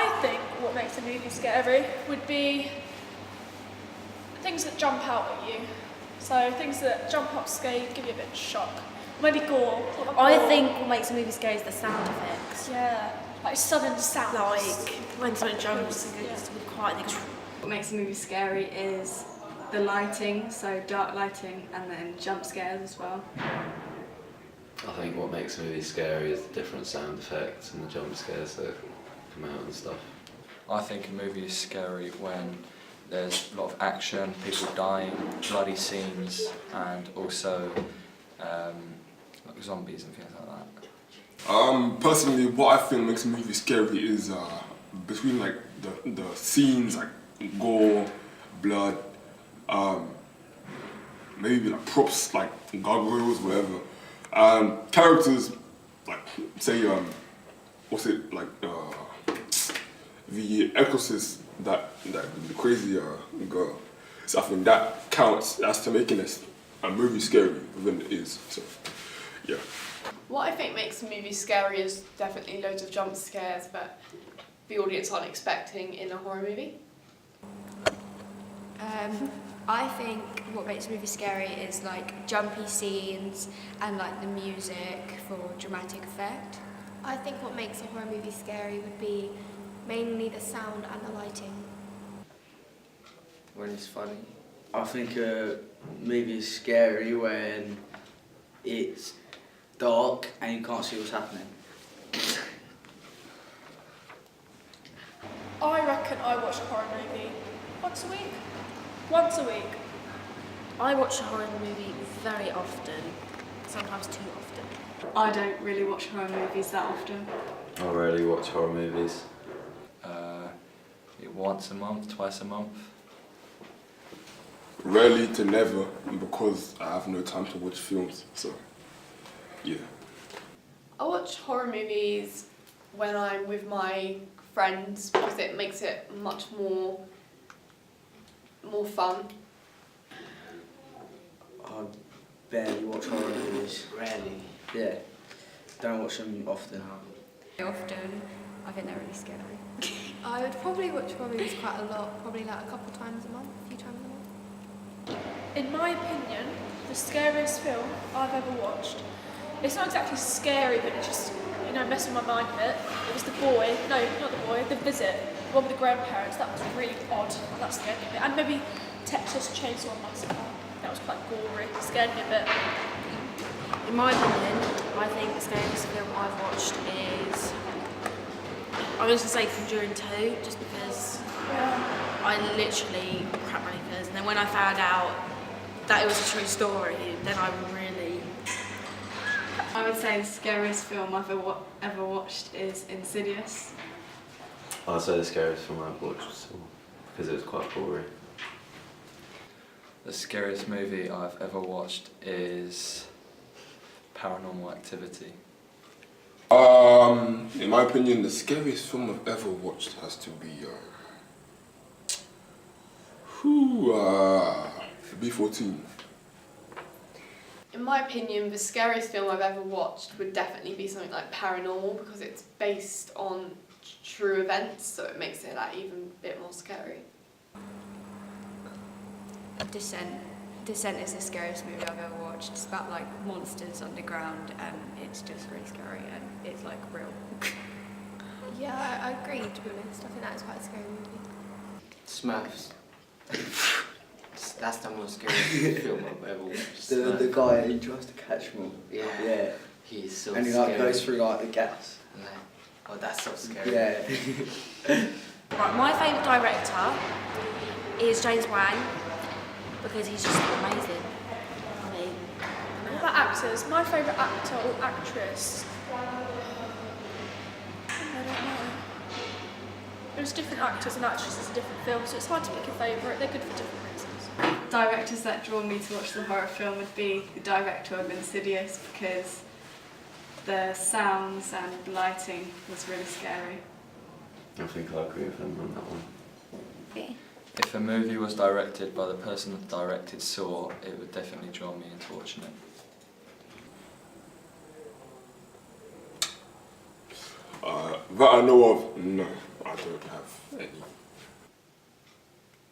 I think what makes a movie scary would be things that jump out at you. So things that jump up, scare you, give you a bit of shock. Maybe gore. I think what makes a movie scary is the sound effects. Yeah, like sudden sounds. Like when someone jumps and it's quite the... What makes a movie scary is the lighting, so dark lighting, and then jump scares as well. I think what makes a movie scary is the different sound effects and the jump scares that come out and stuff. I think a movie is scary when there's a lot of action, people dying, bloody scenes, and also like zombies and things like that. Personally, what I feel makes a movie scary is between like the scenes like gore, blood, maybe like props like gargoyles, whatever. Characters like say what's it like the Exorcist, that the crazy girl. So I think that counts as to making a movie scary than it is. So yeah. What I think makes a movie scary is definitely loads of jump scares that the audience aren't expecting in a horror movie. I think what makes a movie scary is like jumpy scenes and like the music for dramatic effect. I think what makes a horror movie scary would be mainly the sound and the lighting. When it's funny. I think a movie is scary when it's dark and you can't see what's happening. I reckon I watch a horror movie once a week. Once a week. I watch a horror movie very often, sometimes too often. I don't really watch horror movies that often. I rarely watch horror movies. Once a month, twice a month. Rarely to never, because I have no time to watch films, so yeah. I watch horror movies when I'm with my friends because it makes it much more fun. I barely watch horror movies. Rarely? Yeah. Don't watch them often. Often, I think they're really scary. I would probably watch horror movies quite a lot, probably like a couple times a month, a few times a month. In my opinion, the scariest film I've ever watched, it's not exactly scary, but it just, messed with my mind a bit. It was The Boy, no, not The Boy, The Visit, the one with the grandparents. That was really odd. That scared me a bit. And maybe Texas Chainsaw Massacre. That was quite gory, scared me a bit. In my opinion, I think the scariest film I've watched is, I'm just going to say Conjuring 2, just because I literally crap my knickers, and then when I found out that it was a true story, then I really... I would say the scariest film I've ever watched is Insidious. I'd say the scariest film I've watched because it was quite gory. The scariest movie I've ever watched is Paranormal Activity. In my opinion, the scariest film I've ever watched has to be B14. In my opinion, the scariest film I've ever watched would definitely be something like Paranormal because it's based on true events, so it makes it like even a bit more scary. Descent. Descent is the scariest movie I've ever watched. It's about like monsters underground and it's just really scary and it's like real. Yeah, I agree, to be honest. I think that is quite a scary movie. Smurfs. That's the most scary film I've ever watched. The guy who tries to catch them all. Yeah. Yeah. He's so and he scary. like goes through like the gas. Like, oh, that's so scary. Yeah. Right, my favourite director is James Wan, because he's just amazing. I mean... What about actors? My favourite actor or actress? I don't know. There's different actors and actresses in different films, so it's hard to pick a favourite. They're good for different reasons. Directors that draw me to watch the horror film would be the director of Insidious because the sounds and lighting was really scary. I think I agree with him on that one. Okay. If a movie was directed by the person that directed Saw, it would definitely draw me into watching it. That I know of, no, I don't have any.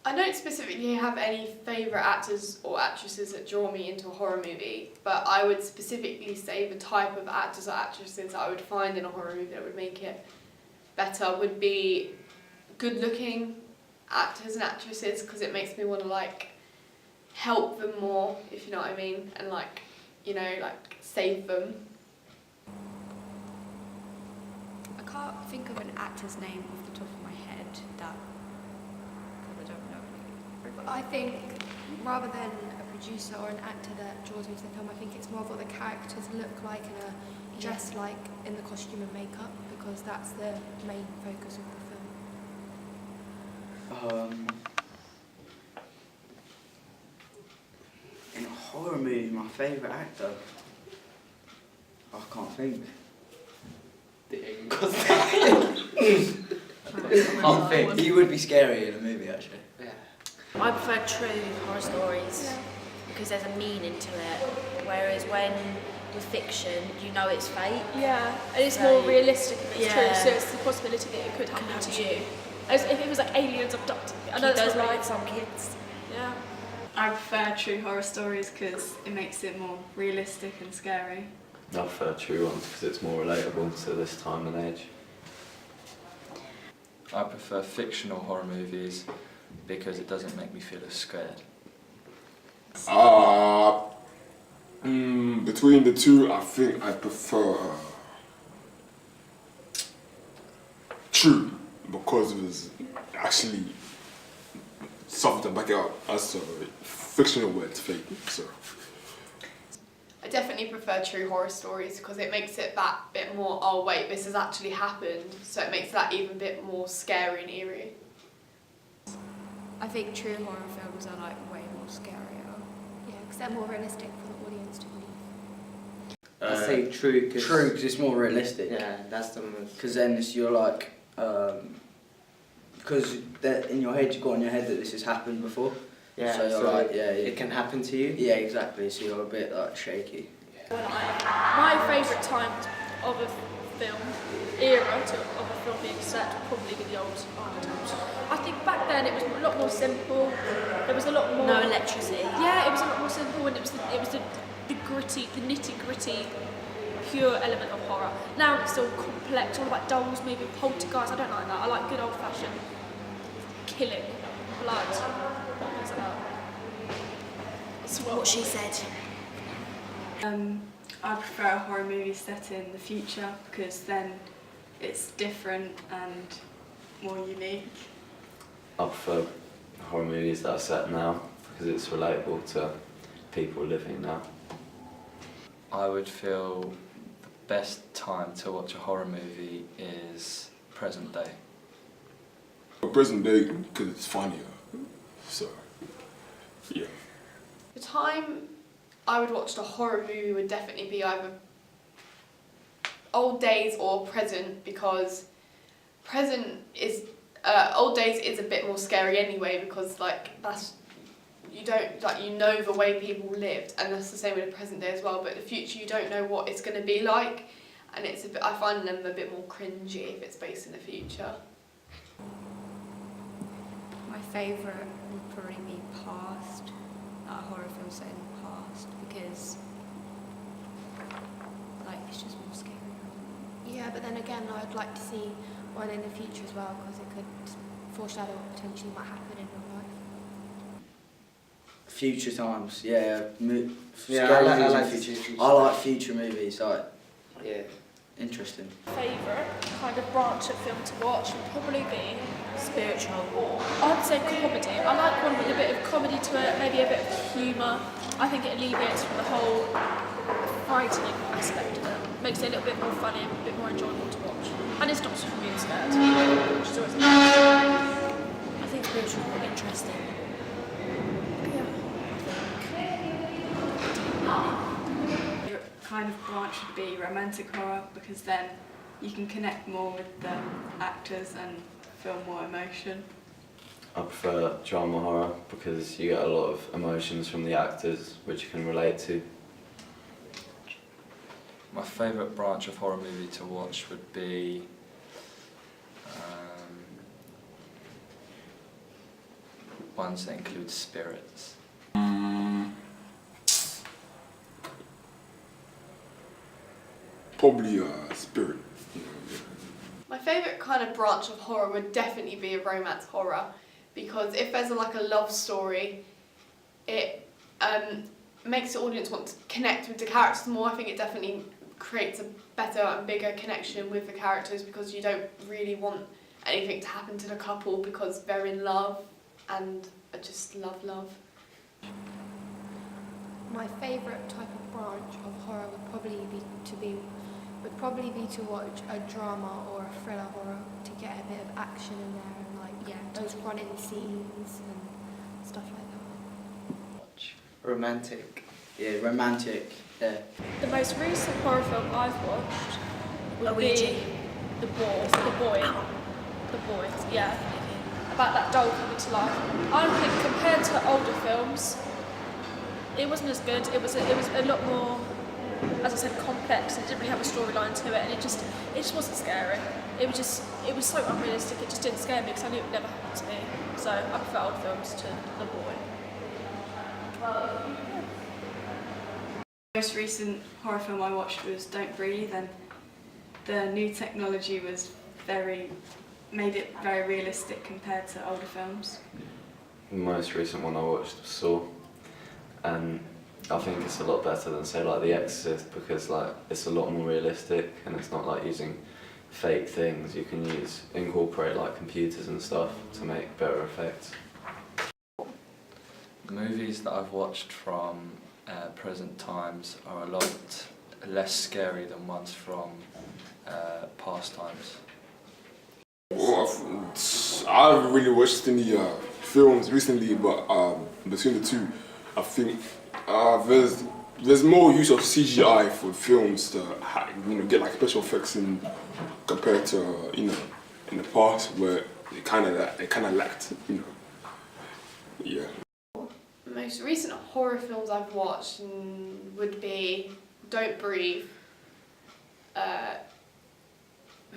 I don't specifically have any favourite actors or actresses that draw me into a horror movie, but I would specifically say the type of actors or actresses I would find in a horror movie that would make it better would be good-looking actors and actresses, because it makes me want to like help them more, if you know what I mean, and like, you know, like save them. I can't think of an actor's name off the top of my head that I don't know. I think rather than a producer or an actor that draws me to the film, I think it's more of what the characters look like and are dressed like in the costume and makeup, because that's the main focus of the film. In a horror movie, my favourite actor? I can't think. Can't think. He would be scary in a movie, actually. Yeah. I prefer true horror stories because there's a meaning to it, whereas when with fiction, you know it's fake. Yeah, and it's So- more realistic if it's true, Yeah. so it's the possibility that it could happen to you. As if it was like aliens abducting you. I know He it's does not like right. some kids. Yeah. I prefer true horror stories because it makes it more realistic and scary. I prefer true ones because it's more relatable to this time and age. I prefer fictional horror movies because it doesn't make me feel as scared. Between the two, I think I prefer true, because it was actually something to back it up. As a fictional word, it's fake. So I definitely prefer true horror stories because it makes it that bit more, oh wait, this has actually happened, so it makes that even a bit more scary and eerie. I think true horror films are like way more scarier. Yeah, because they're more realistic for the audience to believe. I say true because True, because it's more realistic. yeah, that's the most. Because then it's, you're like, because in your head, you've got in your head that this has happened before. Yeah, So you're like, yeah, it can happen to you. yeah, exactly. So you're a bit like shaky. My favourite time of a film, era of a film being set would probably be the old times. I think back then it was a lot more simple. There was a lot more. No electricity. Yeah, it was a lot more simple, and it was the gritty, the nitty gritty, pure element of horror. Now it's all complex, all about dolls moving, poltergeists. I don't like that. I like good old fashioned killing, blood, things like that. It's what she said. I prefer a horror movie set in the future because then it's different and more unique. I prefer horror movies that are set now because it's relatable to people living now. I would feel the best time to watch a horror movie is present day. present day, because it's funnier. So yeah. The time I would watch a horror movie would definitely be either old days or present, because present is old days is a bit more scary anyway, because like that's you don't like you know the way people lived, and that's the same with the present day as well. But the future, you don't know what it's going to be like, and it's a bit, I find them a bit more cringy if it's based in the future. My favourite would probably be Past, a horror film set in the past, because like it's just more scary. Yeah, but then again, I'd like to see one in the future as well, because it could foreshadow what potentially might happen in real life. Future times, yeah. Yeah, Scary I movies like and the future. future I like stuff. future movies, like Yeah. interesting. Favourite kind of branch of film to watch would probably be Spiritual. I'd say comedy. I like one with a bit of comedy to it, maybe a bit of humour. I think it alleviates from the whole frightening aspect of it. Makes it a little bit more funny and a bit more enjoyable to watch. And it's not just from being scared, which is always nice. I think spiritual is more interesting. Your kind of branch would be romantic horror, because then you can connect more with the actors and feel more emotion. I prefer drama horror because you get a lot of emotions from the actors which you can relate to. My favourite branch of horror movie to watch would be ones that include spirits? Probably Spirit. You know, yeah. My favourite kind of branch of horror would definitely be a romance horror, because if there's like a love story, it makes the audience want to connect with the characters more. I think it definitely creates a better and bigger connection with the characters, because you don't really want anything to happen to the couple because they're in love and just love. My favourite type of branch of horror would probably be to watch a drama or a thriller horror to get a bit of action in there and like those running scenes and stuff like that. Romantic. Yeah, romantic. Yeah. The most recent horror film I've watched would be The Boy, yeah. About that doll coming to life. I think compared to older films, it wasn't as good. It was a lot more, as I said, complex. It didn't really have a storyline to it, and it just wasn't scary. It was so unrealistic. It just didn't scare me because I knew it would never happen to me. So I prefer old films to The Boy. The most recent horror film I watched was Don't Breathe, and the new technology made it very realistic compared to older films. The most recent one I watched was Saw, and I think it's a lot better than say like The Exorcist, because like it's a lot more realistic and it's not like using fake things. You can incorporate like computers and stuff to make better effects. Movies that I've watched from present times are a lot less scary than ones from past times. Well, I haven't really watched any films recently, but between the two, I think there's more use of CGI for films to get like special effects in compared to in the past where they kind of lacked. Yeah. The most recent horror films I've watched would be Don't Breathe, The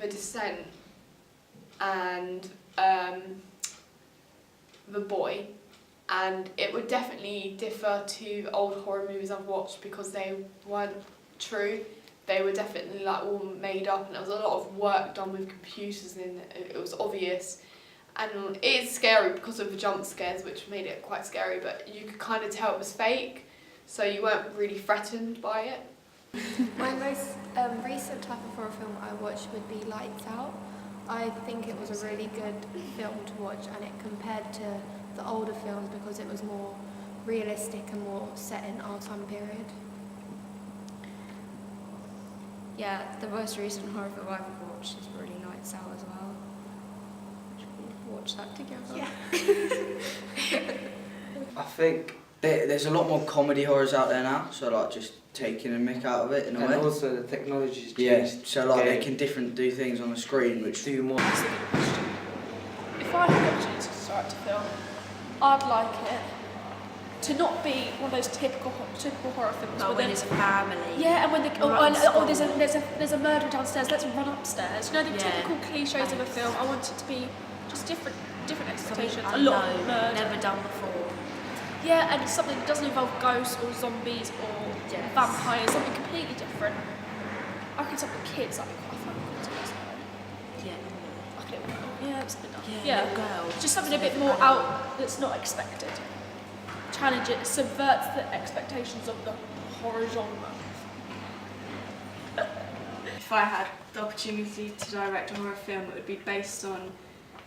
Descent, and The Boy. And it would definitely differ to old horror movies I've watched because they weren't true. They were definitely like all made up, and there was a lot of work done with computers, and it was obvious. And it is scary because of the jump scares, which made it quite scary, but you could kind of tell it was fake, so you weren't really threatened by it. My most recent type of horror film I watched would be Lights Out. I think it was a really good film to watch, and it compared to the older films because it was more realistic and more set in our time period. Yeah, the most recent horror film I've watched is really Lights Out as well. We'll watch that together. Yeah. I think there's a lot more comedy horrors out there now, so like just taking a mick out of it in a way. And also the technology's changed. Yeah, so like they can do things on the screen which do more. If I had the opportunity to direct a film, I'd like it to not be one of those typical horror films. Like when there's a family. Yeah, and when there's a murder downstairs, let's run upstairs. You know, the typical cliches of a film. I want it to be just different expectations. A lot of murder. Never done before. Yeah, and something that doesn't involve ghosts or zombies or vampires, something completely different. I reckon something for kids, that'd be quite fun. Yeah. Like a little girl. Yeah, it's a bit dumb. Yeah, little girl. Just something a bit more out that's not expected. Challenge it, subverts the expectations of the horror genre. If I had the opportunity to direct a horror film, it would be based on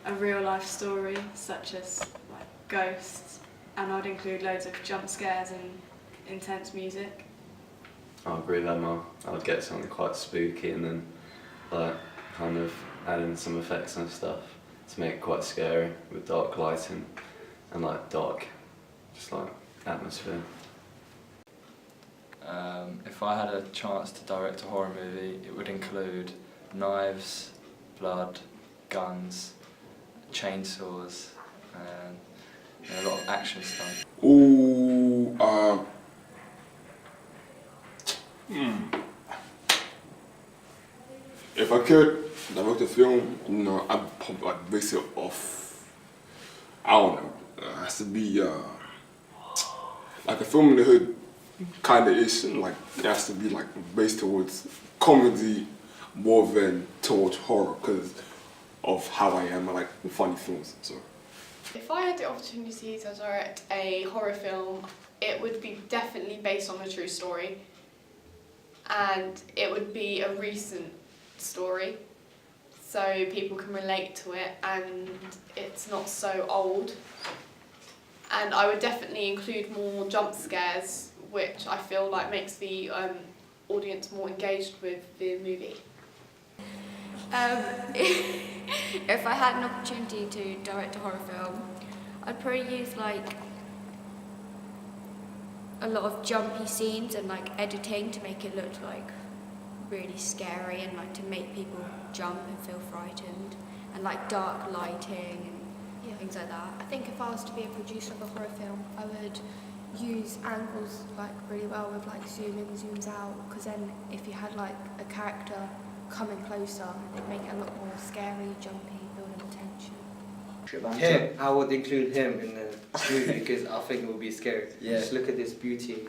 a real life story, such as like ghosts, and I'd include loads of jump scares and intense music. I agree with Emma. I would get something quite spooky and then like kind of add in some effects and stuff to make it quite scary with dark lighting and like dark, just like atmosphere. If I had a chance to direct a horror movie, it would include knives, blood, guns, chainsaws, and a lot of action stuff. Ooh, if I could direct a film, I'd base it off, I don't know, has to be like a film in the hood kind of ish, and like it has to be like based towards comedy more than towards horror because of how I am. I like funny films. So If I had the opportunity to direct a horror film, it would be definitely based on a true story, and it would be a recent story so people can relate to it and it's not so old. And I would definitely include more jump scares, which I feel like makes the audience more engaged with the movie. If I had an opportunity to direct a horror film, I'd probably use like a lot of jumpy scenes and like editing to make it look like really scary and like to make people jump and feel frightened, and like dark lighting and things like that. I think if I was to be a producer of a horror film, I would use angles like really well with like zoom in, zooms out, because then if you had like a character coming closer, it'd make it a lot more scary, jumpy, building the tension. Him, I would include him in the movie because I think it would be scary. Yeah. Just look at this beauty.